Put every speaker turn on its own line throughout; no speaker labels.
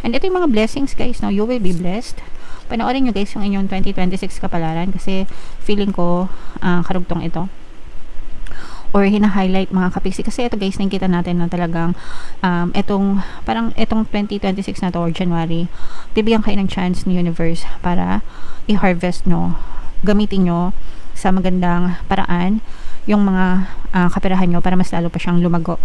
And ito yung mga blessings guys, no? You will be blessed. Panoorin nyo guys yung inyong 2026 kapalaran kasi feeling ko karugtong ito or hina-highlight mga kapiksi kasi ito guys nakikita natin na talagang itong 2026 na to or January, bibigyan kayo ng chance ni universe para i-harvest nyo, gamitin nyo sa magandang paraan yung mga kaperahan nyo para mas lalo pa siyang lumago.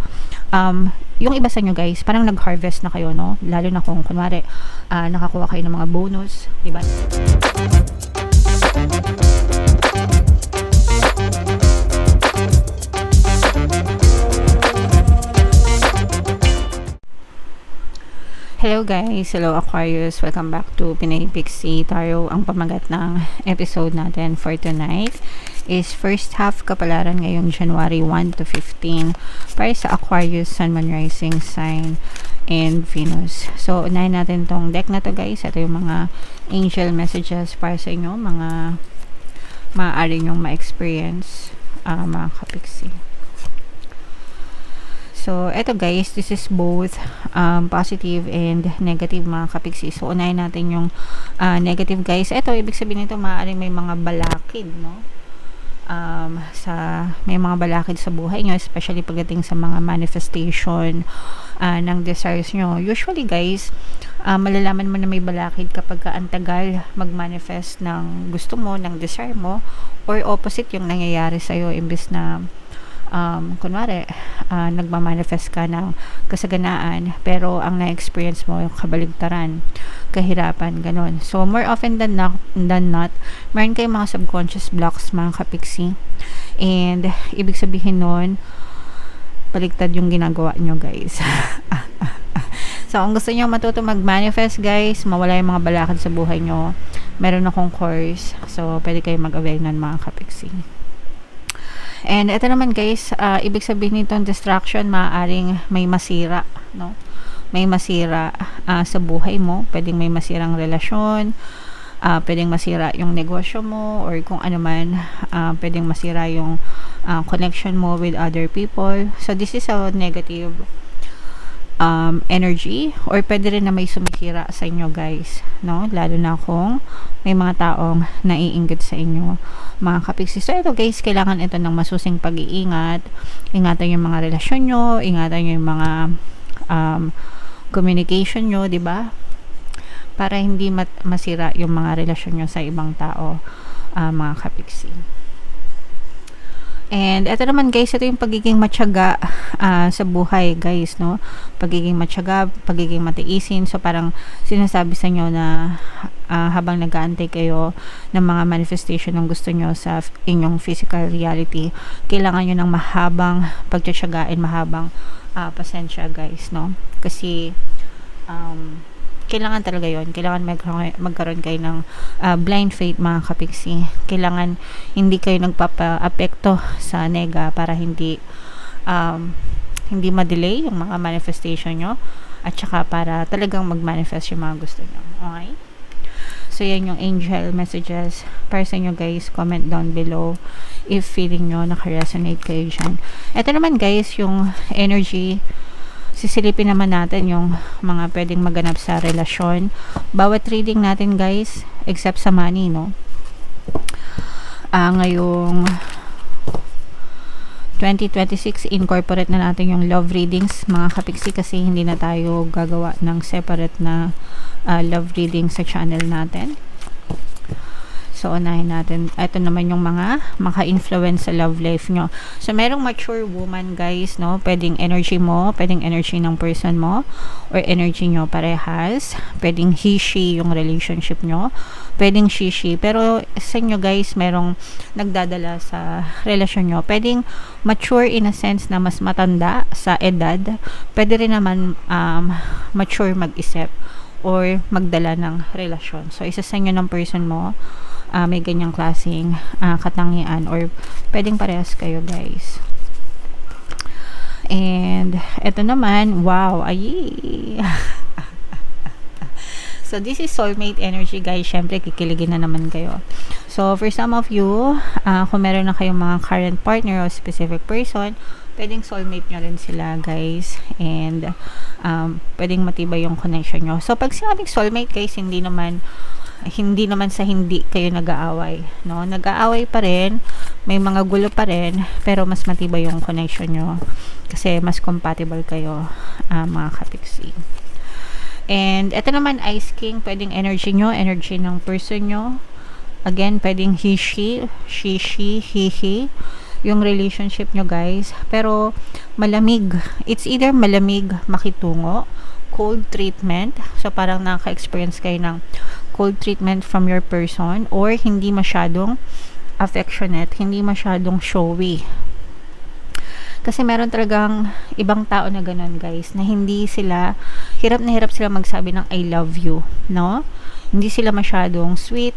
Yung iba sa nyo guys parang nag-harvest na kayo, no? Lalo na kung kunwari nakakuha kayo ng mga bonus, diba? Hello guys, hello Aquarius, welcome back to Pinay Pixie Tarot. Ang pamagat ng episode natin for tonight is first half kapalaran ngayong January 1 to 15 para sa Aquarius, Sun, Moon, Rising sign and Venus. So unahin natin tong deck na to guys. Ito yung mga angel messages para sa inyo, mga maaari nyong ma-experience mga kapiksi. So, eto guys, this is both positive and negative mga kapiksi. So, unahin natin yung negative guys. Eto, ibig sabihin nito, maaaring may mga balakid, no? May mga balakid sa buhay nyo, especially pagdating sa mga manifestation ng desires nyo. Usually guys, malalaman mo na may balakid kapag ang tagal mag-manifest ng gusto mo, ng desire mo, or opposite yung nangyayari sa'yo, imbis na kunwari nagmamanifest ka ng kasaganaan pero ang na-experience mo yung kabaligtaran, kahirapan, ganun. So more often than not, meron kayong mga subconscious blocks mga kapiksi, and ibig sabihin nun baligtad yung ginagawa nyo guys. So kung gusto nyo matuto mag-manifest guys, mawala yung mga balakid sa buhay nyo, meron akong course, so pwede kayo mag-avail nun mga kapiksi. And ito naman guys, ibig sabihin nitong distraction, maaaring may masira, no? May masira sa buhay mo, pwedeng may masirang relasyon, pwedeng masira yung negosyo mo, or kung ano man, pwedeng masira yung connection mo with other people. So this is a negative energy, or pwede rin na may sumisira sa inyo guys, no? Lalo na kung may mga taong naiinggit sa inyo mga kapiksi. So ito guys, kailangan ito ng masusing pag-iingat. Ingatan yung mga relasyon nyo, ingatan yung mga communication nyo, di ba? Para hindi masira yung mga relasyon nyo sa ibang tao mga kapiksi. And ito naman guys, ito yung pagiging matyaga sa buhay guys, no? Pagiging matyaga, pagiging matiisin. So parang sinasabi sa inyo na habang nag-aantay kayo ng mga manifestation ng gusto nyo sa inyong physical reality, kailangan nyo ng mahabang pagtyatsagain, mahabang pasensya guys, no? Kasi kailangan talaga yon, kailangan magkaroon kayo ng blind faith mga kapiksi. Kailangan hindi kayo nagpapa-apekto sa nega para hindi ma-delay yung mga manifestation nyo, at saka para talagang mag-manifest yung mga gusto nyo. Okay? So yan yung angel messages para sa inyo guys. Comment down below if feeling nyo naka-resonate kayo dyan. Ito naman guys, yung energy, sisilipin naman natin yung mga pwedeng maganap sa relasyon. Bawat reading natin guys, except sa money, no? Ngayong 2026, incorporate na natin yung love readings mga kapiksi, kasi hindi na tayo gagawa ng separate na love reading sa channel natin. So, unahin natin. Ito naman yung mga maka-influence sa love life nyo. So, merong mature woman, guys, no? Pwedeng energy mo, pwedeng energy ng person mo, or energy nyo parehas. Pwedeng he-she yung relationship nyo. Pwedeng she-she. Pero, sa inyo, guys, merong nagdadala sa relasyon nyo. Pwedeng mature in a sense na mas matanda sa edad. Pwede rin naman mature mag-isip or magdala ng relasyon. So, isa sa inyo ng person mo, may ganyang klaseng katangian, or pwedeng parehas kayo guys. And eto naman, wow, ay so this is soulmate energy guys. Syempre kikiligin na naman kayo. So for some of you, kung meron na kayong mga current partner o specific person, pwedeng soulmate nyo rin sila, guys. And pwedeng matibay yung connection nyo. So pag sinabing soulmate, guys, hindi naman sa hindi kayo nag-aaway, no? Nag-aaway pa rin, may mga gulo pa rin, pero mas matibay yung connection nyo kasi mas compatible kayo, mga kapiksi. And ito naman, Ice King, pwedeng energy nyo, energy ng person nyo. Again, pwedeng he, she, he, yung relationship nyo, guys. Pero malamig. It's either malamig, makitungo, cold treatment. So parang nakaka-experience kayo ng cold treatment from your person, or hindi masyadong affectionate, hindi masyadong showy. Kasi meron talagang ibang tao na ganun, guys, na hindi sila, hirap na hirap sila magsabi ng I love you, no? Hindi sila masyadong sweet,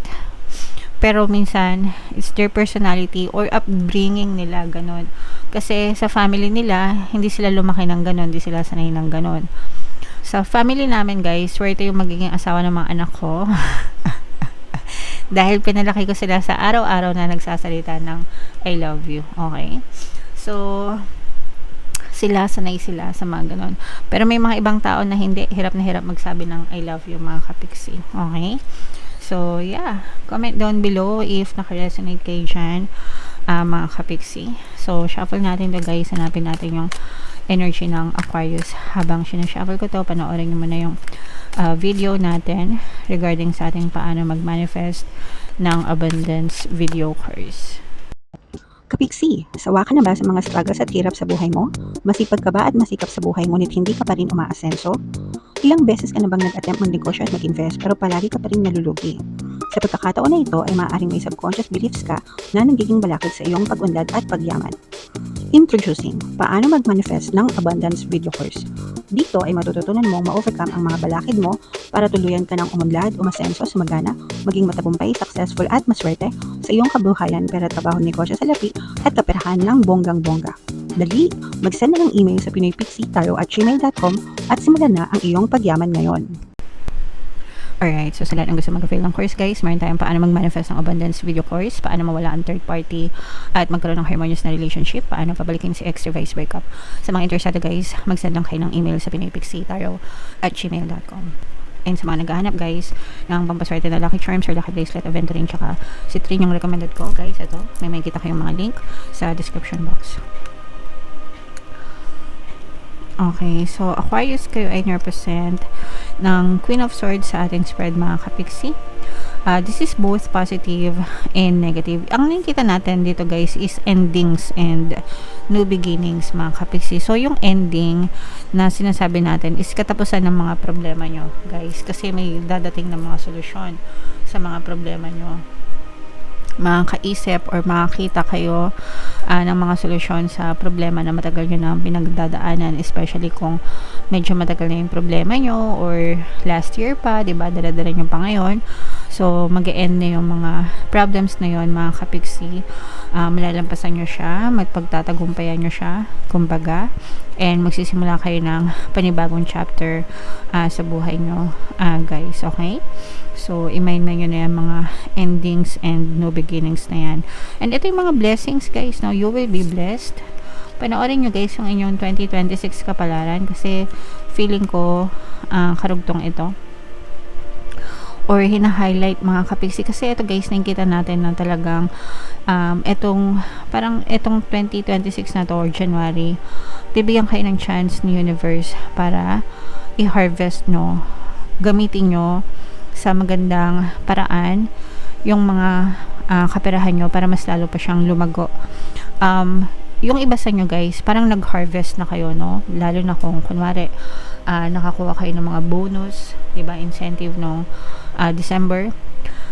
pero minsan it's their personality or upbringing nila, ganun. Kasi sa family nila, hindi sila lumaki ng ganun, hindi sila sanay ng ganun. Sa family namin, guys, swerte yung magiging asawa ng mga anak ko. Dahil pinalaki ko sila sa araw-araw na nagsasalita ng I love you. Okay? So, sanay sila sa mga ganun. Pero may mga ibang tao na hindi, hirap na hirap magsabi ng I love you, mga kapiksi. Okay? So, yeah. Comment down below if naka-resonate kayo dyan, mga kapiksi. So, shuffle natin to, guys. Hanapin natin yung energy ng Aquarius. Habang sinashuffle ko to, panoorin nyo muna yung video natin regarding sa ating paano mag-manifest ng abundance video course.
Kapiksi, sawa ka na ba sa mga struggles at hirap sa buhay mo? Masipag ka ba at masikap sa buhay ngunit hindi ka pa rin umaasenso? Ilang beses ka na bang nag-attempt mag-negosyo at mag-invest pero palagi ka pa rin nalulugi? Sa pagkakataon na ito ay maaaring may subconscious beliefs ka na nagiging balakid sa iyong pag-unlad at pagyaman. Introducing, paano mag-manifest ng abundance video course. Dito ay matututunan mong ma-overcome ang mga balakid mo para tuluyan ka ng umunlad, umasenso, sumagana, maging matagumpay, successful at maswerte sa iyong kabuhayan, pera, trabaho, negosyo, salapi at kaperahan ng bonggang-bongga. Dali, mag-send na ng email sa pinoypixie@gmail.com at simulan na ang iyong pagyaman ngayon.
Alright, so sa lahat ng gusto mag-avail ng course, guys, meron tayong paano mag-manifest ng abundance video course, paano mawala ang third party at magkaroon ng harmonious na relationship, paano pabalikin si ex reverse breakup. Sa mga interesado, guys, mag-send lang kayo ng email sa pinoypixie@gmail.com. And sa mga naghahanap, guys, ng pampaswerte na lucky charms or lucky bracelet, aventurine, tsaka citrine yung recommended ko, guys. Ito, may makikita kayong mga link sa description box. Okay, so Aquarius, kayo ay represent ng Queen of Swords sa ating spread, mga kapiksi. This is both positive and negative. Ang nakikita natin dito, guys, is endings and new beginnings, mga kapiksi. So yung ending na sinasabi natin is katapusan ng mga problema nyo, guys, kasi may dadating na mga solusyon sa mga problema nyo. Makakaisip or makakita kayo ng mga solusyon sa problema na matagal nyo na pinagdadaanan, especially kung medyo matagal na yung problema nyo or last year pa, diba, dala-dala nyo pa ngayon. So mag-e-end na yung mga problems na yon, mga kapiksi. Malalampasan nyo siya, magpagtatagumpayan nyo siya, kumbaga, and magsisimula kayo ng panibagong chapter sa buhay nyo, guys. Okay? So, i-mind nyo na yung mga endings and new beginnings na yan. And ito yung mga blessings, guys. Now, you will be blessed. Panoorin nyo, guys, yung inyong 2026 kapalaran kasi feeling ko karugtong ito. Or hina-highlight, mga kapiksi. Kasi ito, guys, nakikita natin na talagang itong 2026 na to or January, bibigyan kayo ng chance ni universe para i-harvest nyo, gamitin nyo sa magandang paraan yung mga kaperahan nyo para mas lalo pa siyang lumago. Yung iba sa nyo, guys, parang nag-harvest na kayo, no? Lalo na kung kunwari nakakuha kayo ng mga bonus, diba, incentive nung December.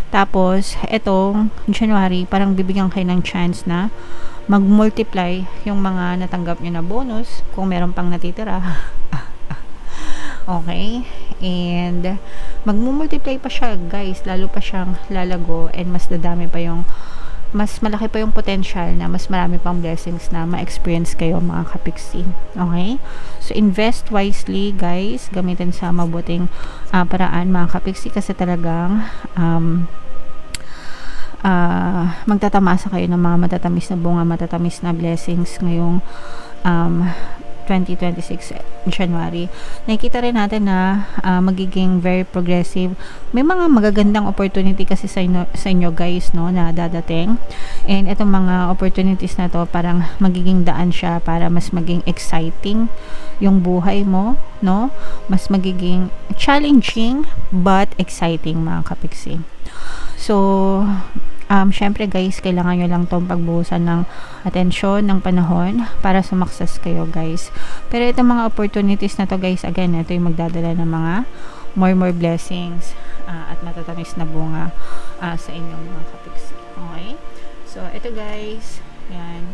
Tapos etong January, parang bibigyan kayo ng chance na mag-multiply yung mga natanggap nyo na bonus kung meron pang natitira. Okay? And magmumultiply pa siya, guys, lalo pa siyang lalago, and mas dadami pa yung, mas malaki pa yung potential na mas marami pang blessings na ma-experience kayo, mga kapiksi. Okay? So invest wisely, guys, gamitin sa mabuting paraan, mga kapiksi, kasi talagang magtatamasa kayo ng mga matatamis na bunga, matatamis na blessings ngayong 2026 January. Nakikita rin natin na magiging very progressive. May mga magagandang opportunity kasi sa inyo guys, no, na dadating. And itong mga opportunities na to, parang magiging daan siya para mas maging exciting yung buhay mo, no? Mas magiging challenging but exciting, mga kapiksi. So, syempre guys, kailangan nyo lang tong pagbuhusan ng atensyon, ng panahon para sumakses kayo guys. Pero itong mga opportunities na to guys, again, ito yung magdadala ng mga more blessings at matatamis na bunga sa inyong mga kapiksi. Okay? So, ito guys, yan.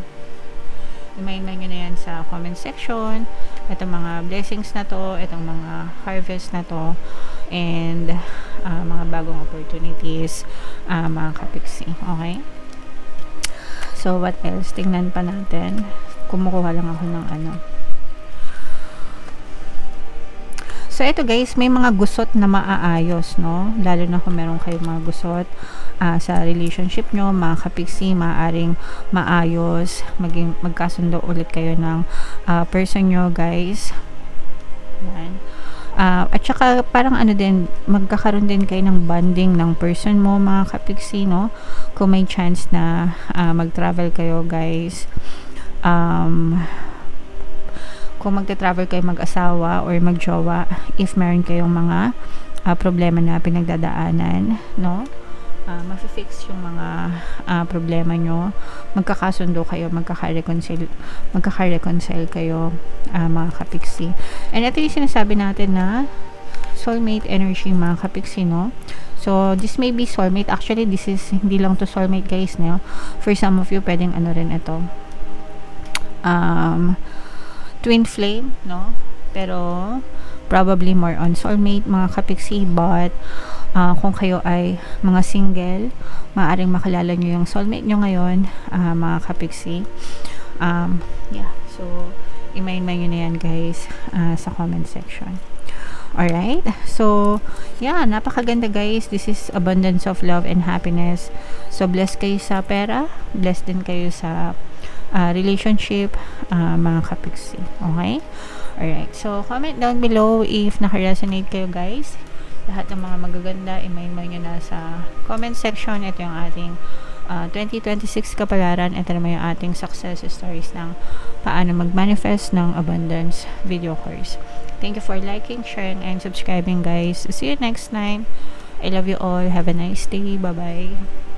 Imayin nyo na yan sa comment section. Itong mga blessings na to, itong mga harvest na to, and mga bagong opportunities, mga kapiksi. Okay? So, what else? Tingnan pa natin. Kumukuha lang ako ng ano. So, ito guys, may mga gusot na maaayos, no? Lalo na kung meron kayong mga gusot sa relationship nyo, mga kapiksi, maaaring maayos, magkasundo ulit kayo ng person nyo, guys. Yan. At saka parang ano din, magkakaroon din kayo ng bonding ng person mo, mga kapiksi, no? Kung may chance na mag-travel kayo, guys. Kung magta-travel kayo mag-asawa or mag-jowa, if meron kayong mga problema na pinagdadaanan, no? Mafi-fix yung mga problema nyo, magkakasundo kayo, magkaka-reconcile kayo, mga kapiksi. And ito yung sinasabi natin na soulmate energy, mga kapiksi, no? So, this may be soulmate. Actually, this is hindi lang to soulmate, guys, no? For some of you, pwedeng ano rin ito. Twin flame, no? Pero, probably more on soulmate, mga kapiksi, but kung kayo ay mga single, maaaring makilala nyo yung soulmate nyo ngayon, mga kapiksi. Yeah, so i-main nyo na yan guys sa comment section. Alright, so yeah, napakaganda guys. This is abundance of love and happiness. So blessed kayo sa pera, blessed din kayo sa relationship, mga kapiksi. Okay? Alright, so comment down below if naka-resonate kayo guys. Lahat ng mga magaganda, i-main mo nyo na sa comment section. Ito yung ating 2026 kapalaran. Ito naman yung ating success stories ng paano mag-manifest ng abundance video course. Thank you for liking, sharing, and subscribing guys. See you next time. I love you all. Have a nice day. Bye-bye.